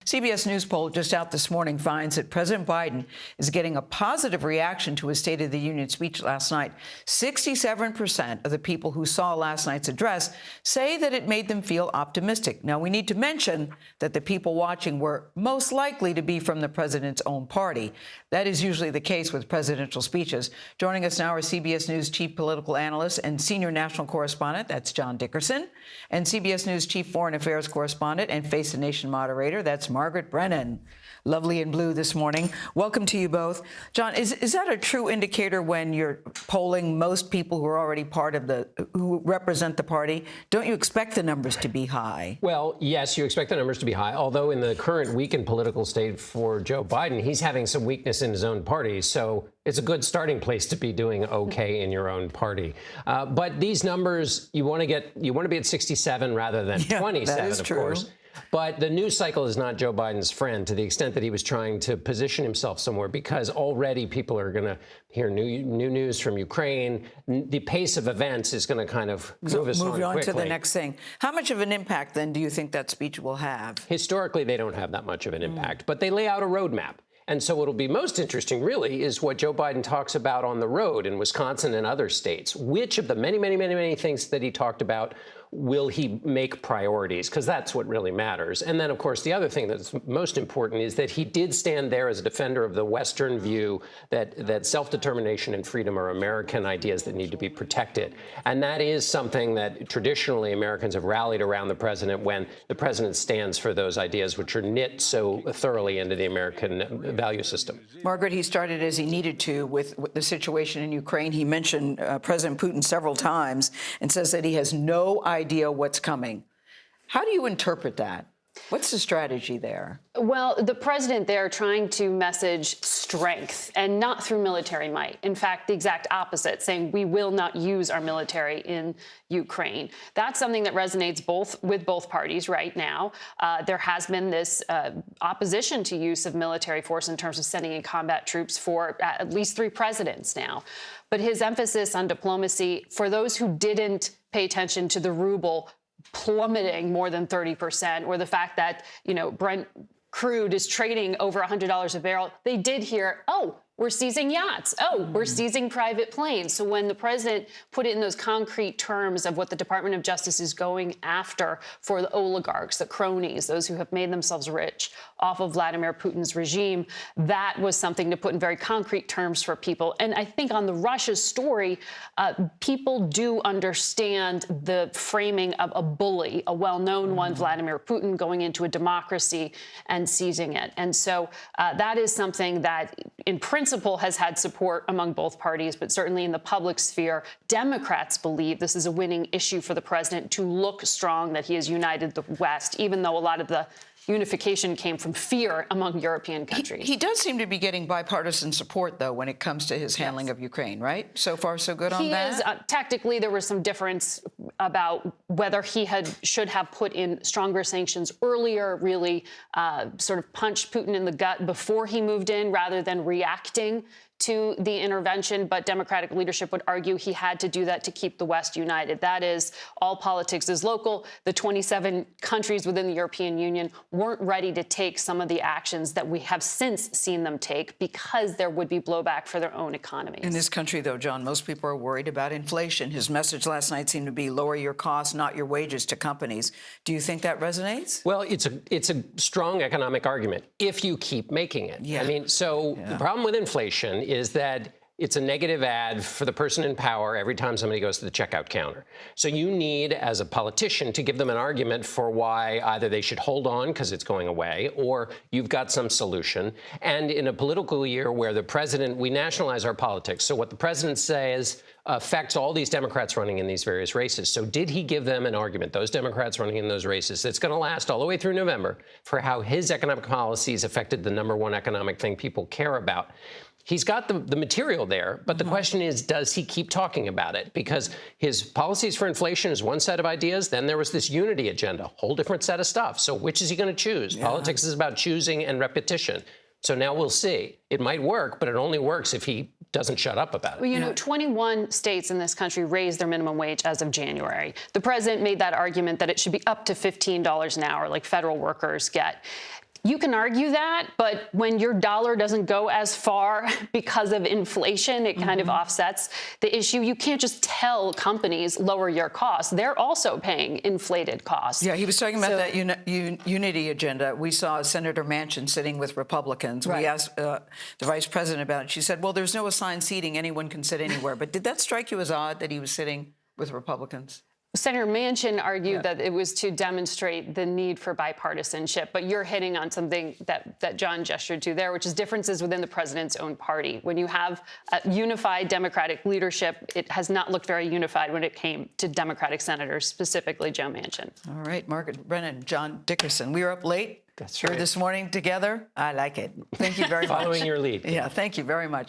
CBS News poll just out this morning finds that President Biden is getting a positive reaction to his State of the Union speech last night. 67% of the people who saw last night's address say that it made them feel optimistic. Now, we need to mention that the people watching were most likely to be from the president's own party. That is usually the case with presidential speeches. Joining us now are CBS News chief political analyst and senior national correspondent, that's John Dickerson, and CBS News chief foreign affairs correspondent and Face the Nation moderator, that's Margaret Brennan. Lovely in blue this morning. Welcome to you both. John, is that a true indicator when you're polling most people who are already part of who represent the party? Don't you expect the numbers to be high? Well, yes, you expect the numbers to be high, although in the current weakened political state for Joe Biden, he's having some weakness in his own party. So it's a good starting place to be doing okay in your own party. But these numbers, you want to be at 67 rather than 27, that is of true. course. But the news cycle is not Joe Biden's friend to the extent that he was trying to position himself somewhere, because already people are going to hear new news from Ukraine. The pace of events is going to kind of move us on quickly. To the next thing. How much of an impact, then, do you think that speech will have? Historically, they don't have that much of an impact, but they lay out a roadmap. And so what'll be most interesting, really, is what Joe Biden talks about on the road in Wisconsin and other states. Which of the many things that he talked about will he make priorities? Because that's what really matters. And then, of course, the other thing that's most important is that he did stand there as a defender of the Western view that self-determination and freedom are American ideas that need to be protected. And that is something that traditionally Americans have rallied around the president when the president stands for those ideas, which are knit so thoroughly into the American value system. Margaret, he started as he needed to with the situation in Ukraine. He mentioned President Putin several times and says that he has no idea what's coming. How do you interpret that? What's the strategy there? Well, the president there trying to message strength and not through military might. In fact, the exact opposite, saying we will not use our military in Ukraine. That's something that resonates with both parties right now. There has been this opposition to use of military force in terms of sending in combat troops for at least 3 presidents now. But his emphasis on diplomacy, for those who didn't pay attention to the ruble plummeting more than 30%, or the fact that, Brent crude is trading over $100 a barrel, they did hear, oh, we're seizing yachts. Oh, we're seizing private planes. So when the president put it in those concrete terms of what the Department of Justice is going after for the oligarchs, the cronies, those who have made themselves rich off of Vladimir Putin's regime, that was something to put in very concrete terms for people. And I think on the Russia story, people do understand the framing of a bully, a well-known one, Vladimir Putin, going into a democracy and seizing it. And so that is something that, in principle, has had support among both parties, but certainly in the public sphere, Democrats believe this is a winning issue for the president to look strong, that he has united the West, even though a lot of the unification came from fear among European countries. He does seem to be getting bipartisan support, though, when it comes to his handling of Ukraine, right? So far, so good on that? He is. Tactically, there was some difference about whether he should have put in stronger sanctions earlier, really sort of punched Putin in the gut before he moved in, rather than reacting to the intervention. But Democratic leadership would argue he had to do that to keep the West united. That is, all politics is local. The 27 countries within the European Union weren't ready to take some of the actions that we have since seen them take, because there would be blowback for their own economies. In this country, though, John, most people are worried about inflation. His message last night seemed to be lower your costs, not your wages, to companies. Do you think that resonates? Well, it's a strong economic argument if you keep making it. Yeah. I mean, the problem with inflation is that it's a negative ad for the person in power every time somebody goes to the checkout counter. So you need, as a politician, to give them an argument for why either they should hold on because it's going away, or you've got some solution. And in a political year where we nationalize our politics. So what the president says affects all these Democrats running in these various races. So did he give them an argument, those Democrats running in those races, that's going to last all the way through November, for how his economic policies affected the #1 economic thing people care about? He's got the material there, but the question is, does he keep talking about it? Because his policies for inflation is one set of ideas. Then there was this unity agenda, whole different set of stuff. So which is he going to choose? Yeah. Politics is about choosing and repetition. So now we'll see. It might work, but it only works if he doesn't shut up about it. Well, 21 states in this country raised their minimum wage as of January. The president made that argument that it should be up to $15 an hour, like federal workers get. You can argue that, but when your dollar doesn't go as far because of inflation, it kind of offsets the issue. You can't just tell companies lower your costs. They're also paying inflated costs. Yeah, he was talking about that unity agenda. We saw Senator Manchin sitting with Republicans. Right. We asked the vice president about it. She said, well, there's no assigned seating. Anyone can sit anywhere. But did that strike you as odd that he was sitting with Republicans? Senator Manchin argued that it was to demonstrate the need for bipartisanship, but you're hitting on something that John gestured to there, which is differences within the president's own party. When you have a unified Democratic leadership, it has not looked very unified when it came to Democratic senators, specifically Joe Manchin. All right, Margaret Brennan, John Dickerson. We were up late That's here right. this morning together. I like it. Thank you very much. Following your lead. Yeah, thank you very much.